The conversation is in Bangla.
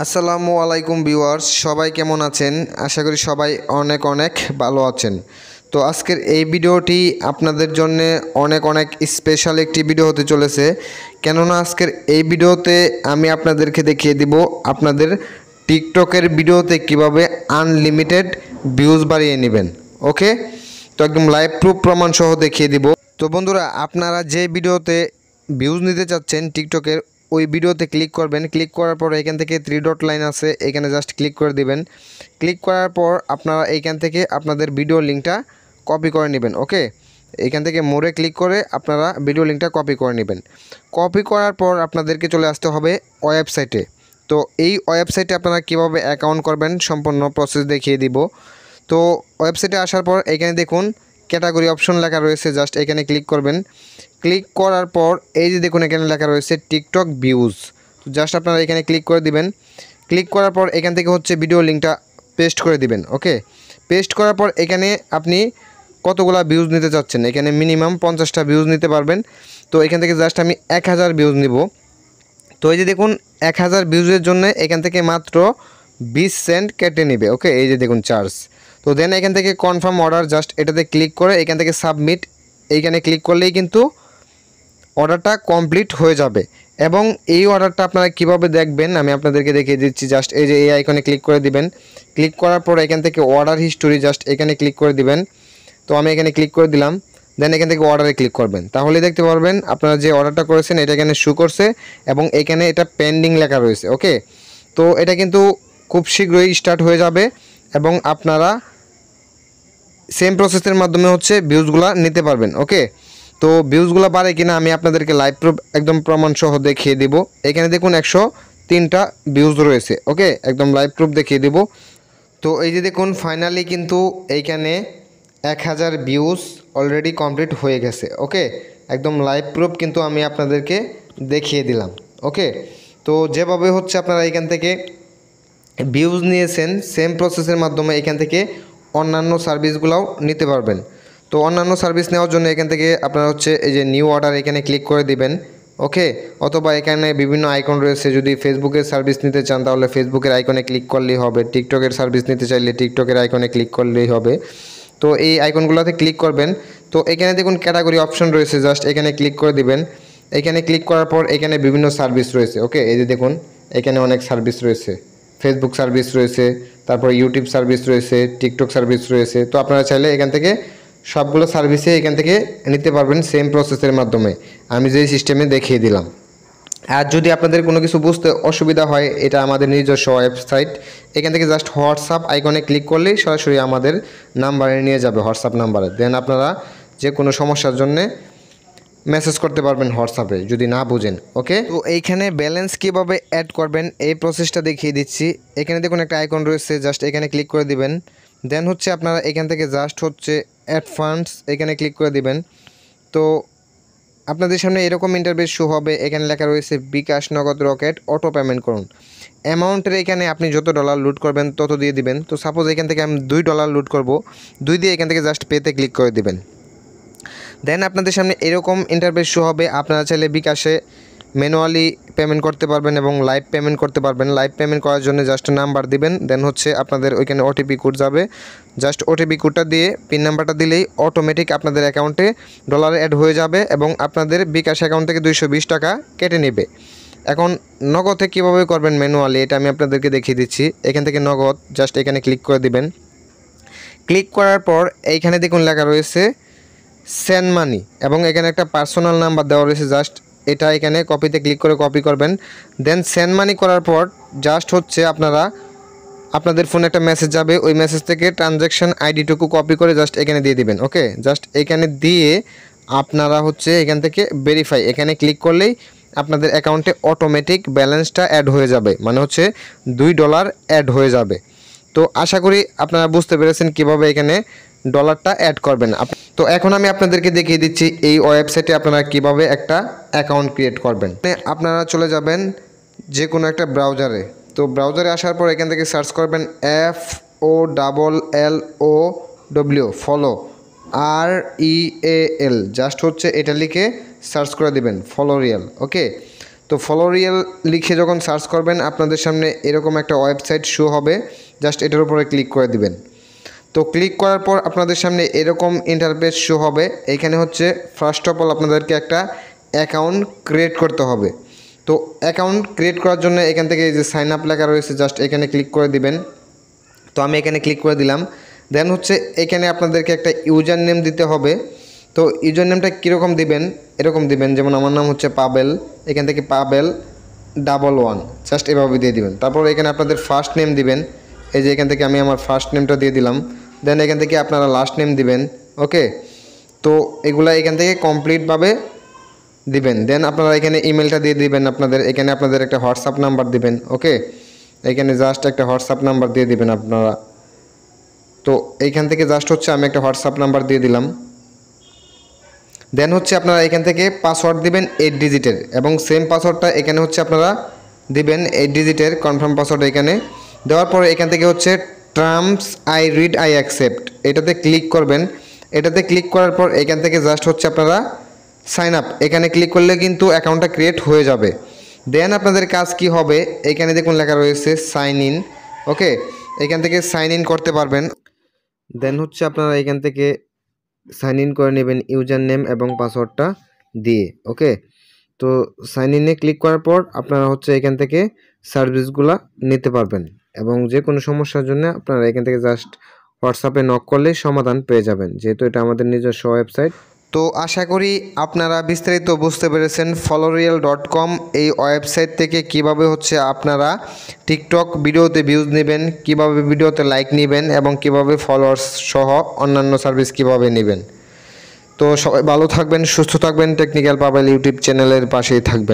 আসসালামু আলাইকুম ভিউয়ার্স, সবাই কেমন আছেন? আশা করি সবাই অনেক অনেক ভালো আছেন। তো আজকের এই ভিডিওটি আপনাদের জন্য অনেক অনেক স্পেশাল একটি ভিডিও হতে চলেছে, কেননা আজকের এই ভিডিওতে আমি আপনাদেরকে দেখিয়ে দিব আপনাদের টিকটকের ভিডিওতে কিভাবে আনলিমিটেড ভিউজ বাড়িয়ে নেবেন। ওকে, তো একদম লাইভ প্রুফ প্রমাণ সহ দেখিয়ে দিব। তো বন্ধুরা, আপনারা যে ভিডিওতে ভিউজ নিতে চাচ্ছেন টিকটকের, ওই ভিডিওতে ক্লিক করবেন। ক্লিক করার পর এখান থেকে 3 ডট লাইন আছে, এখানে জাস্ট ক্লিক করে দিবেন। ক্লিক করার পর আপনারা এইখান থেকে আপনাদের ভিডিও লিঙ্কটা কপি করে নেবেন। ওকে, এখান থেকে মোড়ে ক্লিক করে আপনারা ভিডিও লিঙ্কটা কপি করে নেবেন। কপি করার পর আপনাদেরকে চলে আসতে হবে ওয়েবসাইটে। তো এই ওয়েবসাইটে আপনারা কীভাবে অ্যাকাউন্ট করবেন সম্পূর্ণ প্রসেস দেখিয়ে দিব। তো ওয়েবসাইটে আসার পর এখানে দেখুন ক্যাটাগরি অপশন লেখা রয়েছে, জাস্ট এখানে ক্লিক করবেন। ক্লিক করার পর এই যে দেখুন এখানে লেখা রয়েছে টিকটক ভিউজ। তো জাস্ট আপনারা এখানে ক্লিক করে দিবেন। ক্লিক করার পর এখান থেকে হচ্ছে ভিডিও লিঙ্কটা পেস্ট করে দিবেন। ওকে, পেস্ট করার পর এখানে আপনি কতগুলা ভিউজ নিতে চাচ্ছেন, এখানে মিনিমাম 50টা ভিউজ নিতে পারবেন। তো এখান থেকে জাস্ট আমি 1000 ভিউজ নিব। তো এই যে দেখুন 1000 ভিউজের জন্য এখান থেকে মাত্র 20 সেন্ট কেটে নেবে। ওকে, এই যে দেখুন চার্জ। তো দেন এখান থেকে কনফার্ম অর্ডার, জাস্ট এটাতে ক্লিক করে এখান থেকে সাবমিট এইখানে ক্লিক করলেই কিন্তু অর্ডারটা কমপ্লিট হয়ে যাবে। এবং এই অর্ডারটা আপনারা কিভাবে দেখবেন আমি আপনাদেরকে দেখিয়ে দিচ্ছি। জাস্ট এই যে এই আইকনে ক্লিক করে দিবেন। ক্লিক করার পর এখান থেকে অর্ডার হিস্টোরি, জাস্ট এখানে ক্লিক করে দিবেন। তো আমি এখানে ক্লিক করে দিলাম। দেন এখান থেকে অর্ডারে ক্লিক করবেন, তাহলে দেখতে পারবেন আপনারা যে অর্ডারটা করেছেন এটা এখানে শো করছে এবং এখানে এটা পেন্ডিং লেখা রয়েছে। ওকে, তো এটা কিন্তু খুব শীঘ্রই স্টার্ট হয়ে যাবে এবং আপনারা সেম প্রসেসের মাধ্যমে হচ্ছে ভিউজগুলো নিতে পারবেন। ওকে, তো ভিউজগুলো বাড়ে কিনা আমি আপনাদেরকে লাইভ প্রুফ একদম প্রমাণ সহ দেখিয়ে দিব। এখানে দেখুন 103টা ভিউজ রয়েছে। ওকে, একদম লাইভ প্রুফ দেখিয়ে দিব। তো এই যে দেখুন ফাইনালি কিন্তু এইখানে 1000 ভিউজ অলরেডি কমপ্লিট হয়ে গেছে। ওকে, একদম লাইভ প্রুফ কিন্তু আমি আপনাদেরকে দেখিয়ে দিলাম। ওকে, তো যেভাবে হচ্ছে আপনারা এখান থেকে ভিউজ নিয়েছেন সেম প্রসেসের মাধ্যমে এখান থেকে অন্যান্য সার্ভিসগুলোও নিতে পারবেন। তো অন্যান্য সার্ভিস নেওয়ার জন্য এখান থেকে আপনারা হচ্ছে এই যে নিউ অর্ডার এখানে ক্লিক করে দিবেন। ওকে, অথবা এখানে বিভিন্ন আইকন রয়েছে, যদি ফেসবুকের সার্ভিস নিতে চান তাহলে ফেসবুকের আইকনে ক্লিক করলেই হবে। টিকটকের সার্ভিস নিতে চাইলে টিকটকের আইকনে ক্লিক করলেই হবে। তো এই আইকনগুলোতে ক্লিক করবেন। তো এখানে দেখুন ক্যাটাগরি অপশন রয়েছে, জাস্ট এখানে ক্লিক করে দিবেন। এখানে ক্লিক করার পর এখানে বিভিন্ন সার্ভিস রয়েছে। ওকে, এই যে দেখুন এখানে অনেক সার্ভিস রয়েছে, ফেসবুক সার্ভিস রয়েছে, তারপর ইউটিউব সার্ভিস রয়েছে, টিকটক সার্ভিস রয়েছে। তো আপনারা চাইলে এখান থেকে সবগুলো সার্ভিসে এখান থেকে নিতে পারবেন সেম প্রসেসের মাধ্যমে আমি যেই সিস্টেমে দেখিয়ে দিলাম। আর যদি আপনাদের কোনো কিছু বুঝতে অসুবিধা হয়, এটা আমাদের নিজস্ব ওয়েবসাইট, এখান থেকে জাস্ট হোয়াটসঅ্যাপ আইকনে ক্লিক করলেই সরাসরি আমাদের নাম্বারে নিয়ে যাবে, হোয়াটসঅ্যাপ নাম্বারে। দেন আপনারা যে কোনো সমস্যার জন্যে মেসেজ করতে পারবেন হোয়াটসঅ্যাপে যদি না বুঝেন। ওকে, তো এইখানে ব্যালেন্স কীভাবে অ্যাড করবেন এই প্রসেসটা দেখিয়ে দিচ্ছি। এখানে দেখুন একটা আইকন রয়েছে, জাস্ট এখানে ক্লিক করে দিবেন। দেন হচ্ছে আপনারা এখান থেকে জাস্ট হচ্ছে অ্যাড ফান্ডস এখানে ক্লিক করে দিবেন। তো আপনাদের সামনে এরকম ইন্টারফেস শো হবে, এখানে লেখা রয়েছে বিকাশ, নগদ, রকেট, অটো পেমেন্ট করুন। অ্যামাউন্টের এখানে আপনি যত ডলার লুট করবেন তত দিয়ে দিবেন। তো সাপোজ এখান থেকে আমি $2 লুট করব, 2 দিয়ে এখান থেকে জাস্ট পেতে ক্লিক করে দিবেন। দেন আপনাদের সামনে এরকম ইন্টারফেস শো হবে। আপনারা চাইলে বিকাশে ম্যানুয়ালি পেমেন্ট করতে পারবেন এবং লাইভ পেমেন্ট করতে পারবেন। লাইভ পেমেন্ট করার জন্য জাস্ট নাম্বার দিবেন, দেন হচ্ছে আপনাদের ওইখানে ওটিপি কোড যাবে। জাস্ট ওটিপি কোডটা দিয়ে পিন নাম্বারটা দিলেই অটোমেটিক আপনাদের অ্যাকাউন্টে ডলার অ্যাড হয়ে যাবে এবং আপনাদের বিকাশ অ্যাকাউন্ট থেকে 220 টাকা কেটে নেবে। এখন নগদে কীভাবে করবেন ম্যানুয়ালি, এটা আমি আপনাদেরকে দেখিয়ে দিচ্ছি। এখান থেকে নগদ জাস্ট এখানে ক্লিক করে দিবেন। ক্লিক করার পর এইখানে দেখুন লেখা রয়েছে সেন্ড মানি এবং এখানে একটা পার্সোনাল নাম্বার দেওয়া রয়েছে, জাস্ট এটা এখানে কপিতে ক্লিক করে কপি করবেন। দেন সেন্ড মানি করার পর জাস্ট হচ্ছে আপনারা আপনাদের ফোনে একটা মেসেজ যাবে, ওই মেসেজ থেকে ট্রানজ্যাকশন আইডিটুকু কপি করে জাস্ট এখানে দিয়ে দিবেন। ওকে, জাস্ট এখানে দিয়ে আপনারা হচ্ছে এখান থেকে ভেরিফাই এখানে ক্লিক করলেই আপনাদের অ্যাকাউন্টে অটোমেটিক ব্যালেন্সটা অ্যাড হয়ে যাবে, মানে হচ্ছে $2 অ্যাড হয়ে যাবে। তো আশা করি আপনারা বুঝতে পেরেছেন কিভাবে এখানে ডলারটা অ্যাড করবেন। তো এখন আমি আপনাদেরকে দেখিয়ে দিচ্ছি এই ওয়েবসাইটে আপনারা কিভাবে একটা অ্যাকাউন্ট ক্রিয়েট করবেন। আপনারা চলে যাবেন যে কোনো একটা ব্রাউজারে। তো ব্রাউজারে আসার পর এখান থেকে সার্চ করবেন FOLLOW ফলো REAL, জাস্ট হচ্ছে এটা লিখে সার্চ করে দিবেন ফলো রিয়াল। ওকে, তো ফলোরিয়াল লিখে যখন সার্চ করবেন আপনাদের সামনে এরকম একটা ওয়েবসাইট শো হবে, জাস্ট এটার উপরে ক্লিক করে দিবেন। তো ক্লিক করার পর আপনাদের সামনে এরকম ইন্টারফেস শো হবে। এখানে হচ্ছে ফার্স্ট অফ অল আপনাদেরকে একটা অ্যাকাউন্ট ক্রিয়েট করতে হবে। তো অ্যাকাউন্ট ক্রিয়েট করার জন্য এখান থেকে এই যে সাইন আপ লেখা রয়েছে, জাস্ট এখানে ক্লিক করে দিবেন। তো আমি এখানে ক্লিক করে দিলাম। দেন হচ্ছে এখানে আপনাদেরকে একটা ইউজার নেম দিতে হবে। তো ইউজার নেমটা কীরকম দিবেন, এরকম দিবেন, যেমন আমার নাম হচ্ছে পাবেল, এখান থেকে পাবেল 11 জাস্ট এভাবে দিয়ে দিবেন। তারপর এখানে আপনাদের ফার্স্ট নেম দিবেন, এই যে এখান থেকে আমি আমার ফার্স্ট নেমটা দিয়ে দিলাম। দেন এখান থেকে আপনারা লাস্ট নেম দিবেন। ওকে, তো এগুলা এখান থেকে কমপ্লিটভাবে দিবেন। দেন আপনারা এখানে ইমেলটা দিয়ে দিবেন আপনাদের, এখানে আপনাদের একটা হোয়াটসঅ্যাপ নাম্বার দিবেন। ওকে, এখানে জাস্ট একটা হোয়াটসঅ্যাপ নাম্বার দিয়ে দিবেন আপনারা। তো এইখান থেকে জাস্ট হচ্ছে আমি একটা হোয়াটসঅ্যাপ নাম্বার দিয়ে দিলাম। দেন হচ্ছে আপনারা এখান থেকে পাসওয়ার্ড দিবেন 8 ডিজিটের, এবং সেম পাসওয়ার্ডটা এখানে হচ্ছে আপনারা দিবেন 8 ডিজিটের কনফার্ম পাসওয়ার্ড। এখানে দেওয়ার পরে এখান থেকে হচ্ছে terms I read I accept, এটাতে ক্লিক করবেন। এটাতে ক্লিক করার পর এখান থেকে জাস্ট হচ্ছে আপনারা সাইন আপ, এখানে ক্লিক করলে কিন্তু অ্যাকাউন্টটা ক্রিয়েট হয়ে যাবে। দেন আপনাদের কাজ কি হবে, এখানে দেখুন লেখা রয়েছে সাইন ইন। ওকে, এখান থেকে সাইন ইন করতে পারবেন। দেন হচ্ছে আপনারা এখান থেকে সাইন ইন করে নেবেন ইউজার নেম এবং পাসওয়ার্ডটা দিয়ে। ওকে, তো সাইন ইনে ক্লিক করার পর আপনারা হচ্ছে এখান থেকে সার্ভিসগুলো নিতে পারবেন, এবং যে কোনো সমস্যার জন্য আপনারা এখান থেকে জাস্ট হোয়াটসঅ্যাপে নক করলেই সমাধান পেয়ে যাবেন, যেহেতু এটা আমাদের নিজস্ব ওয়েবসাইট। তো আশা করি আপনারা বিস্তারিত বুঝতে পেরেছেন folloreal.com এই ওয়েবসাইট থেকে কিভাবে হচ্ছে আপনারা টিকটক ভিডিওতে ভিউজ নেবেন, কিভাবে ভিডিওতে লাইক নেবেন, এবং কিভাবে ফলোয়ার্স সহ অন্যান্য সার্ভিস কিভাবে নেবেন। তো সবাই ভালো থাকবেন, সুস্থ থাকবেন, টেকনিক্যাল পাবেল ইউটিউব চ্যানেলের পাশেই থাকবেন।